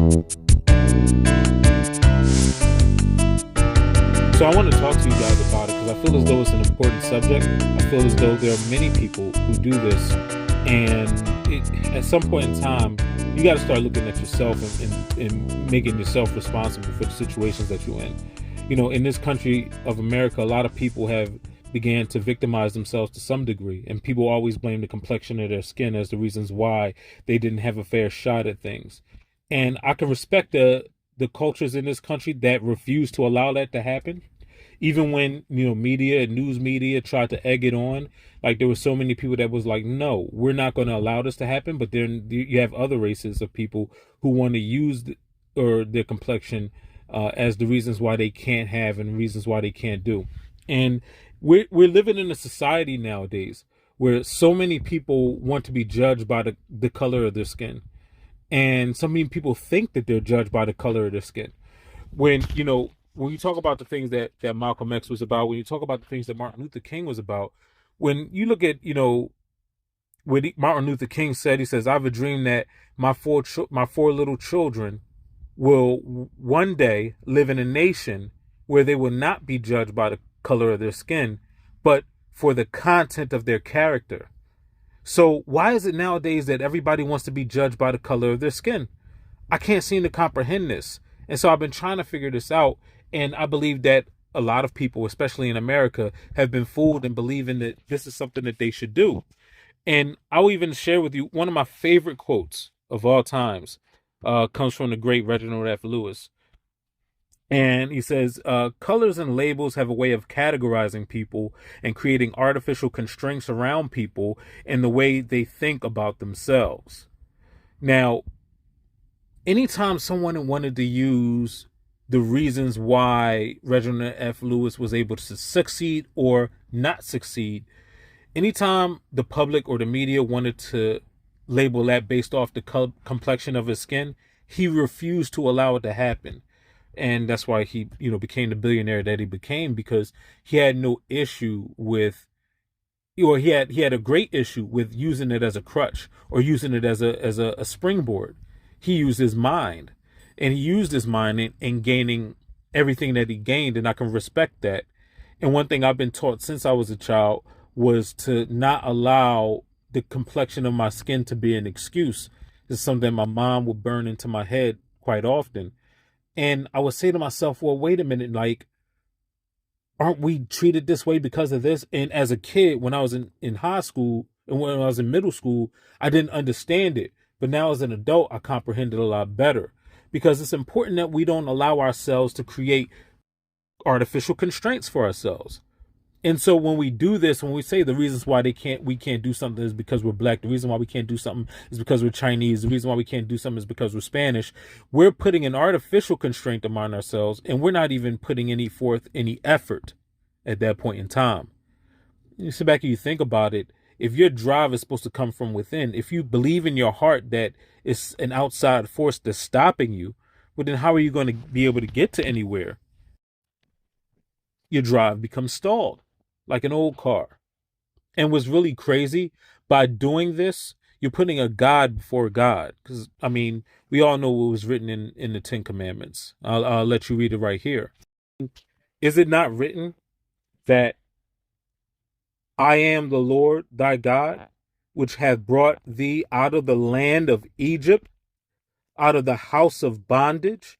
So I want to talk to you guys about it because I feel as though it's an important subject. I feel as though there are many people who do this, and at some point in time, you got to start looking at yourself and making yourself responsible for the situations that you're in. You know, in this country of America, a lot of people have began to victimize themselves to some degree, and people always blame the complexion of their skin as the reasons why they didn't have a fair shot at things. And I can respect the cultures in this country that refuse to allow that to happen. Even when, media and news media tried to egg it on, like there were so many people that was like, no, we're not going to allow this to happen. But then you have other races of people who want to use or their complexion as the reasons why they can't have and reasons why they can't do. And we're living in a society nowadays where so many people want to be judged by the color of their skin. And so many people think that they're judged by the color of their skin. When you talk about the things that Malcolm X was about, when you talk about the things that Martin Luther King was about, when you look at, what Martin Luther King said, he says, I have a dream that my four little children will one day live in a nation where they will not be judged by the color of their skin, but for the content of their character. So why is it nowadays that everybody wants to be judged by the color of their skin? I can't seem to comprehend this. And so I've been trying to figure this out. And I believe that a lot of people, especially in America, have been fooled and believing that this is something that they should do. And I'll even share with you one of my favorite quotes of all times comes from the great Reginald F. Lewis. And he says, colors and labels have a way of categorizing people and creating artificial constraints around people in the way they think about themselves. Now, anytime someone wanted to use the reasons why Reginald F. Lewis was able to succeed or not succeed, anytime the public or the media wanted to label that based off the complexion of his skin, he refused to allow it to happen. And that's why he, became the billionaire that he became, because he had no issue with, or he had a great issue with using it as a crutch or using it as a springboard. He used his mind, and he used his mind in gaining everything that he gained. And I can respect that. And one thing I've been taught since I was a child was to not allow the complexion of my skin to be an excuse. This is something that my mom would burn into my head quite often. And I would say to myself, well, wait a minute, like, aren't we treated this way because of this? And as a kid, when I was in high school and when I was in middle school, I didn't understand it. But now as an adult, I comprehend it a lot better, because it's important that we don't allow ourselves to create artificial constraints for ourselves. And so when we do this, when we say the reasons why we can't do something is because we're black, the reason why we can't do something is because we're Chinese, the reason why we can't do something is because we're Spanish, we're putting an artificial constraint upon ourselves, and we're not even putting any effort at that point in time. You sit back and you think about it. If your drive is supposed to come from within, if you believe in your heart that it's an outside force that's stopping you, well, then how are you going to be able to get to anywhere? Your drive becomes stalled, like an old car. And what's really crazy, by doing this, you're putting a God before God. Because, we all know what was written in the Ten Commandments. I'll let you read it right here. Is it not written that I am the Lord thy God, which hath brought thee out of the land of Egypt, out of the house of bondage?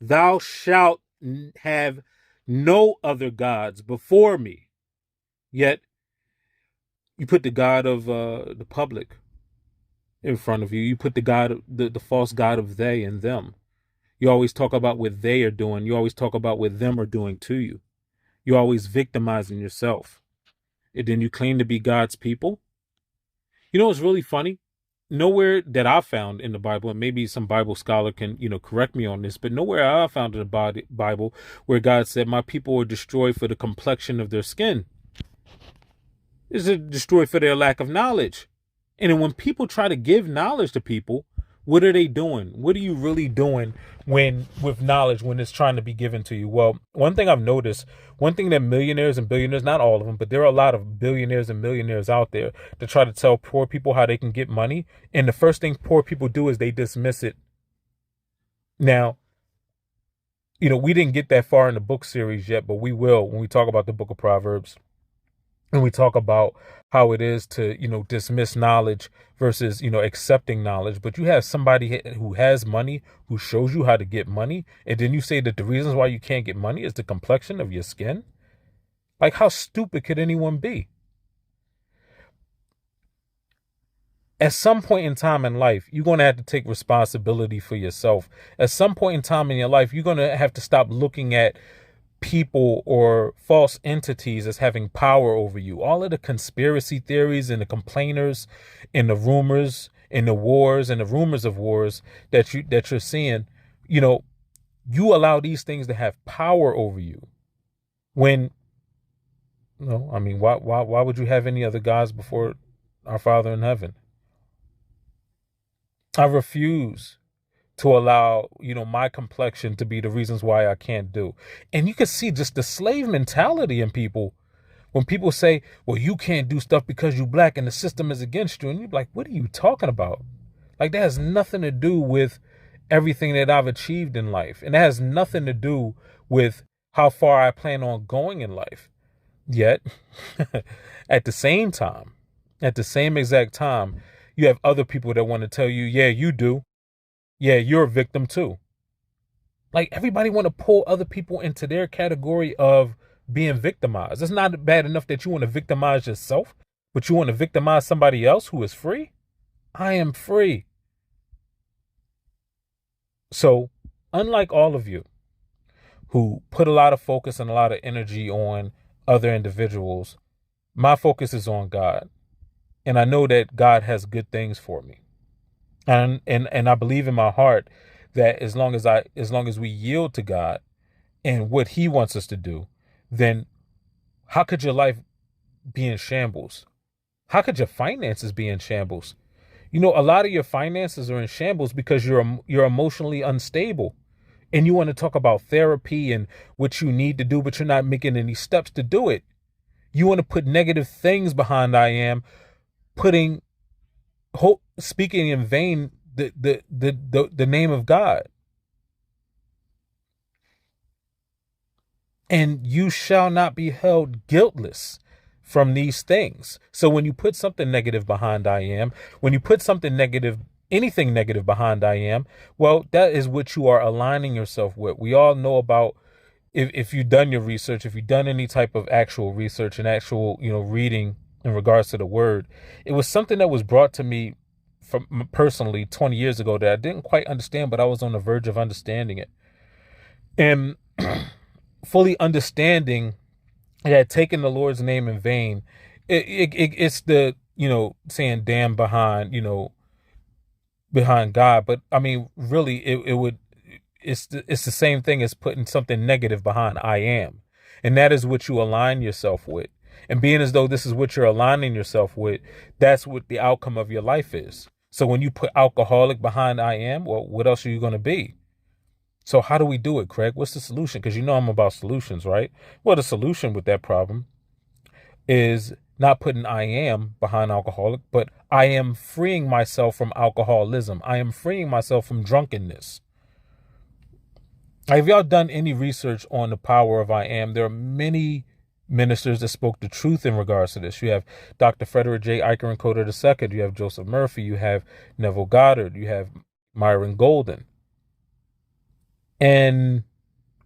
Thou shalt have no other gods before me. Yet you put the God of the public in front of you. You put the false God of they and them. You always talk about what they are doing. You always talk about what them are doing to you. You're always victimizing yourself. And then you claim to be God's people. You know what's really funny? Nowhere that I found in the Bible, and maybe some Bible scholar can, correct me on this, but nowhere I found in the Bible where God said, my people were destroyed for the complexion of their skin. It's destroyed for their lack of knowledge. And then when people try to give knowledge to people, what are they doing? What are you really doing with knowledge when it's trying to be given to you? Well, one thing I've noticed, one thing that millionaires and billionaires, not all of them, but there are a lot of billionaires and millionaires out there that try to tell poor people how they can get money. And the first thing poor people do is they dismiss it. Now, we didn't get that far in the book series yet, but we will when we talk about the book of Proverbs and we talk about how it is to, dismiss knowledge versus, accepting knowledge. But you have somebody who has money, who shows you how to get money, and then you say that the reasons why you can't get money is the complexion of your skin. Like, how stupid could anyone be? At some point in time in life, you're going to have to take responsibility for yourself. At some point in time in your life, you're going to have to stop looking at people or false entities as having power over you. All of the conspiracy theories and the complainers and the rumors and the wars and the rumors of wars that you're seeing, you know, you allow these things to have power over you. When no, I mean, why would you have any other gods before our Father in heaven? I refuse to allow, my complexion to be the reasons why I can't do. And you can see just the slave mentality in people when people say, well, you can't do stuff because you black and the system is against you. And you're like, what are you talking about? Like, that has nothing to do with everything that I've achieved in life. And that has nothing to do with how far I plan on going in life. Yet, at the same time, at the same exact time, you have other people that want to tell you, yeah, you do. Yeah, you're a victim too. Like, everybody want to pull other people into their category of being victimized. It's not bad enough that you want to victimize yourself, but you want to victimize somebody else who is free. I am free. So, unlike all of you who put a lot of focus and a lot of energy on other individuals, my focus is on God. And I know that God has good things for me. And I believe in my heart that as long as we yield to God and what he wants us to do, then how could your life be in shambles? How could your finances be in shambles? A lot of your finances are in shambles because you're emotionally unstable. And you want to talk about therapy and what you need to do, but you're not making any steps to do it. You want to put negative things behind I am, putting hope, speaking in vain the name of God. And you shall not be held guiltless from these things. So when you put something negative behind I am, when you put something negative, anything negative behind I am, well, that is what you are aligning yourself with. We all know about, if you've done your research, if you've done any type of actual research and actual, reading in regards to the word, it was something that was brought to me from personally 20 years ago that I didn't quite understand, but I was on the verge of understanding it. And fully understanding that taking the Lord's name in vain, it's the, saying damn behind God. But I mean, really, it would, it's the same thing as putting something negative behind I am. And that is what you align yourself with. And being as though this is what you're aligning yourself with, that's what the outcome of your life is. So when you put alcoholic behind I am, well, what else are you going to be? So how do we do it, Craig? What's the solution? Because I'm about solutions, right? Well, the solution with that problem is not putting I am behind alcoholic, but I am freeing myself from alcoholism. I am freeing myself from drunkenness. Have y'all done any research on the power of I am? There are many ministers that spoke the truth in regards to this. You have Dr. Frederick J. Eicherencoder II. You have Joseph Murphy. You have Neville Goddard. You have Myron Golden. And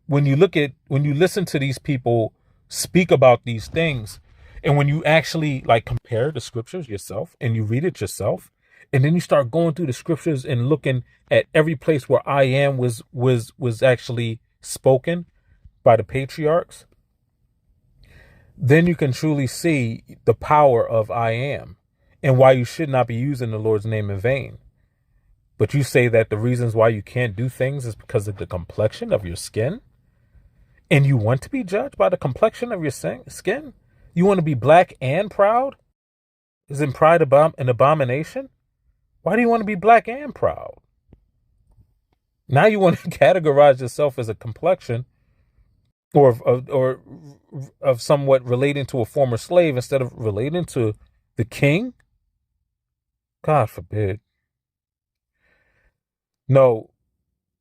when you listen to these people speak about these things, and when you actually like compare the scriptures yourself and you read it yourself, and then you start going through the scriptures and looking at every place where I am was actually spoken by the patriarchs, then you can truly see the power of I am and why you should not be using the Lord's name in vain. But you say that the reasons why you can't do things is because of the complexion of your skin? And you want to be judged by the complexion of your skin? You want to be black and proud? Isn't pride an abomination? Why do you want to be black and proud? Now you want to categorize yourself as a complexion or of somewhat relating to a former slave instead of relating to the king? God forbid. No,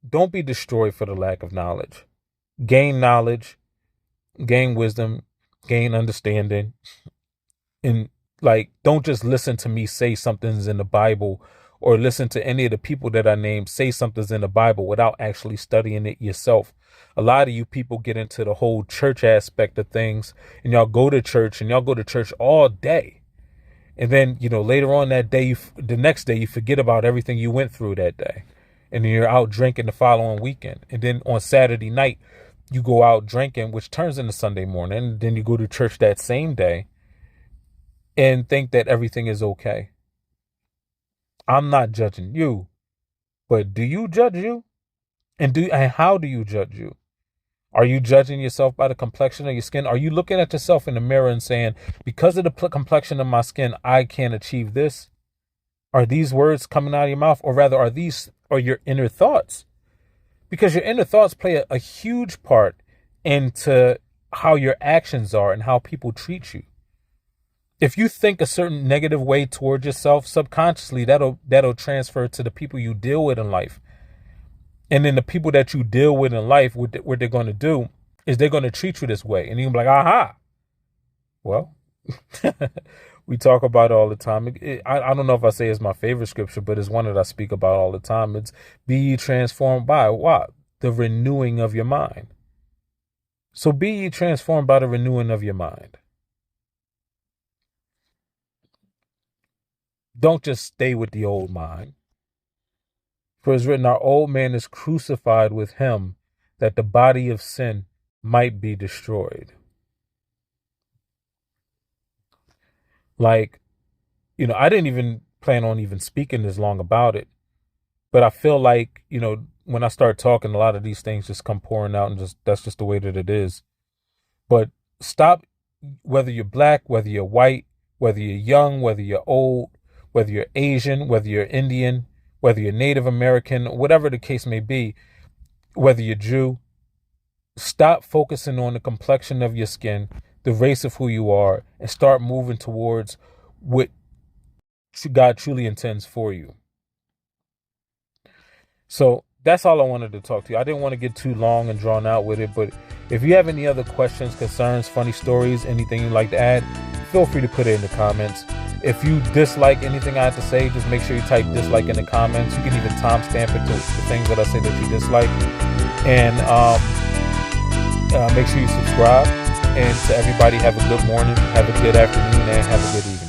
don't be destroyed for the lack of knowledge. Gain knowledge, gain wisdom, gain understanding, and like don't just listen to me say something's in the Bible or listen to any of the people that I named say something's in the Bible without actually studying it yourself. A lot of you people get into the whole church aspect of things and y'all go to church all day. And then, later on that day, the next day, you forget about everything you went through that day. And then you're out drinking the following weekend. And then on Saturday night, you go out drinking, which turns into Sunday morning. And then you go to church that same day and think that everything is okay. I'm not judging you, but do you judge you? And how do you judge you? Are you judging yourself by the complexion of your skin? Are you looking at yourself in the mirror and saying, because of the complexion of my skin, I can't achieve this? Are these words coming out of your mouth? Or rather, are your inner thoughts? Because your inner thoughts play a huge part into how your actions are and how people treat you. If you think a certain negative way toward yourself, subconsciously, that'll transfer to the people you deal with in life. And then the people that you deal with in life, what they're going to do is they're going to treat you this way. And you're going to be like, aha. Well, we talk about it all the time. I don't know if I say it's my favorite scripture, but it's one that I speak about all the time. It's be ye transformed by what? The renewing of your mind. So be ye transformed by the renewing of your mind. Don't just stay with the old mind. For it's written, our old man is crucified with him, that the body of sin might be destroyed. Like, I didn't even plan on even speaking this long about it. But I feel like, when I start talking, a lot of these things just come pouring out and that's just the way that it is. But stop, whether you're black, whether you're white, whether you're young, whether you're old, whether you're Asian, whether you're Indian, whether you're Native American, whatever the case may be, whether you're Jew, stop focusing on the complexion of your skin, the race of who you are, and start moving towards what God truly intends for you. So that's all I wanted to talk to you. I didn't want to get too long and drawn out with it, but if you have any other questions, concerns, funny stories, anything you'd like to add, feel free to put it in the comments. If you dislike anything I have to say, just make sure you type dislike in the comments. You can even timestamp it to the things that I say that you dislike. And make sure you subscribe. And to everybody, have a good morning, have a good afternoon, and have a good evening.